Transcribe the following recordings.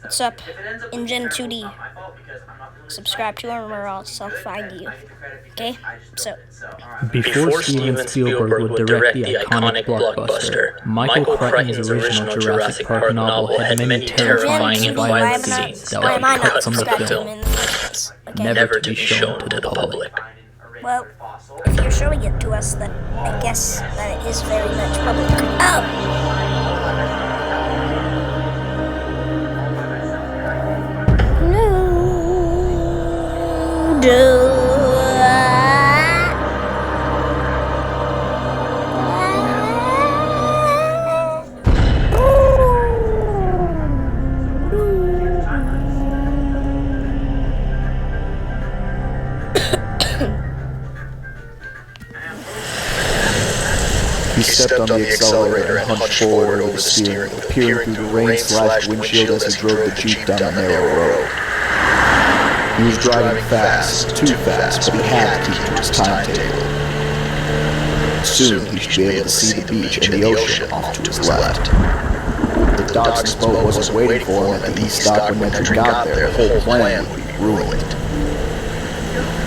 What's up? In G.O.A.T.E. Subscribe to him or else I'll find you. Okay? So. Before Steven Spielberg would direct the iconic blockbuster, Michael Crichton's original Jurassic Park novel had many terrifying and violent scenes that would be cut from the film, never to be shown to the public. Well, if you're showing it to us, then I guess that it is very much public. Oh! He stepped on the accelerator and hunched forward over the steering wheel, peering through the rain-slashed windshield as he drove the Jeep down a narrow road. He was driving fast, too fast, but he had to keep to his timetable. Soon he should be able to see the beach and the ocean off to his left. The Dodgson's boat wasn't waiting for him at the east dock when Nedry got there. The whole plan would be ruined.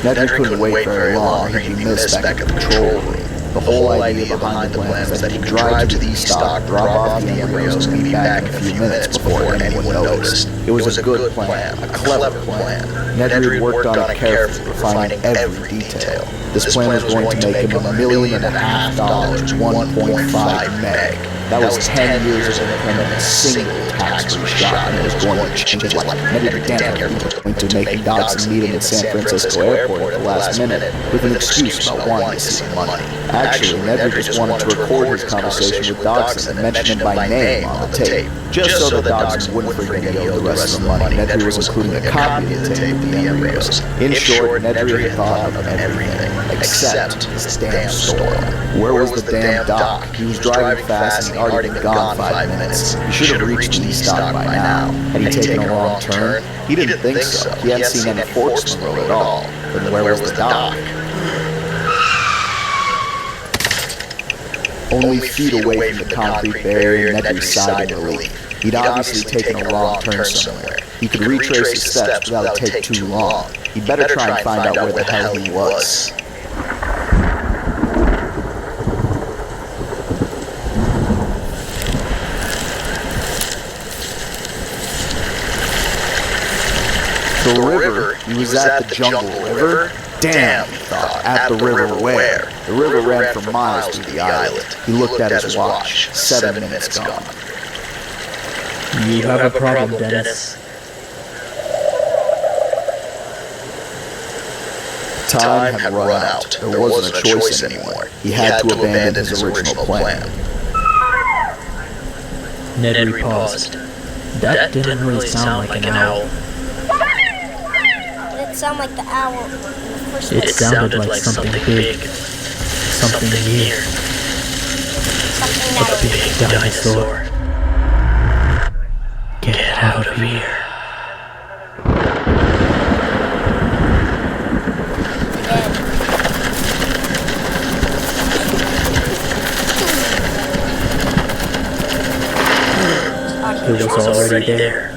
Nedry couldn't wait very long. He'd be missed back at the control room. The whole idea behind the plan was that he'd drive to the east dock, drop off the embryos, and be back in a few minutes before anyone noticed. It was a good plan, a clever plan. Nedry had worked on it carefully, refining every detail. This plan was going to make him $1.5 million, 1.5 meg. That was 10 years of independent, single tax-free shot, and it was going to change his life. Nedry damn was going to make Dodgson meet him at San Francisco Airport at the last minute with an excuse about wanting to see the money. Actually, Nedry just wanted to record his conversation with Dodgson and mention him by name on the tape, just so that Dodgson wouldn't forget he owed the rest of the money. Nedry was including a copy of the tape with the embryos. In short, Nedry had thought of everything, except his damn storm. Where was the damn dock? He was driving fast and he'd already been gone 5 minutes. He should have reached the east dock by now. Had he taken a wrong turn? He didn't think so. He hadn't seen any forks in the road at all. Then where was the dock? Only feet away from the concrete barrier, Nedry sighed in relief. He'd obviously taken a wrong turn somewhere. He could retrace his steps without it taking too long. He'd better try and find out where the hell he was. The river? He was at the jungle river? Damn, he thought. At the river where? The river ran for miles through the island. He looked at his watch. 7 minutes gone. You have a problem, Dennis. Time had run out. There wasn't a choice anymore. He had to abandon his original plan. Nedry paused. That didn't really sound like an owl. It sounded like the owl in the first place. It sounded like something big. Something near. A big dinosaur. Get out of here. It was already there.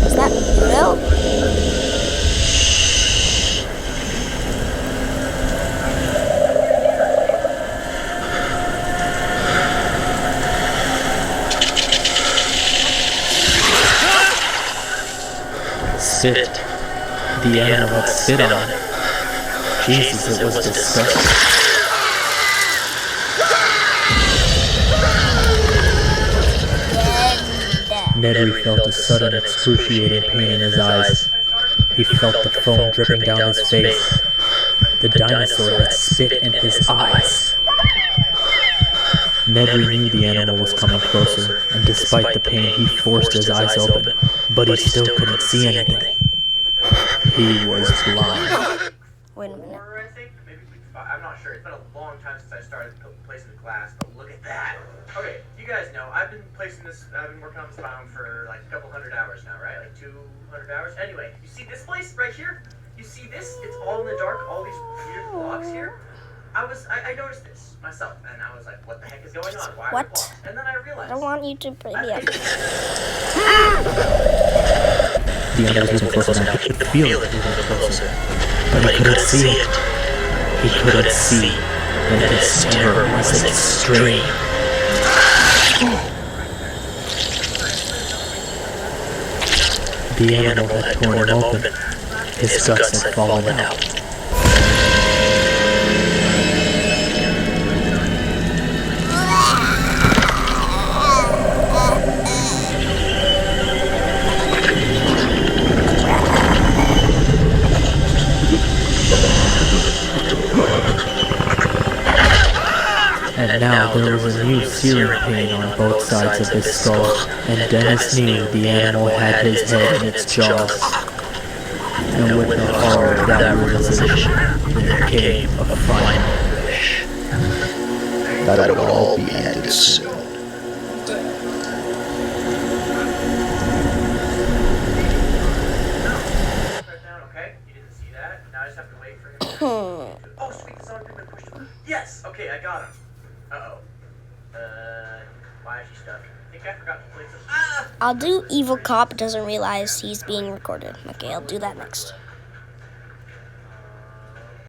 Is that real? Spit. The animal had spit on it. Jesus, it was disgusting. Nedry felt a sudden excruciating pain in his eyes. He felt the foam dripping down his face. The dinosaur had spit in his eyes. Nedry knew the animal was coming closer, and despite the pain, he forced his eyes open, but he still couldn't see anything. He was blind. Wait a minute. I'm not sure. It's been a long time since I started placing the glass, but look at that. Okay, you guys know, I've been working on this biome for like a couple hundred hours now, right? Like 200 hours? Anyway, you see this place right here? You see this? It's all in the dark, all these weird blocks here. I noticed this myself, and I was like, what the heck is going on? Why are there blocks? And then I realized. I don't want you to play the episode. The animal was moving closer now. He could feel it moving closer. But he couldn't see it. He couldn't see that his terror was extreme. The animal had torn him open. His guts had fallen out. And now there was a new searing pain on both sides of his skull, and Dennis knew the animal had his head in its jaws. And with the horror of that realization, there came a final wish. That it would all be ended soon. Okay, you didn't see that. Now I just have to wait for him to... Oh, sweet, the song been pushed over. Yes, okay, I got him. Uh-oh. Why is she stuck? I think I forgot to play some... I'll do evil cop doesn't realize he's being recorded. Okay, I'll do that next.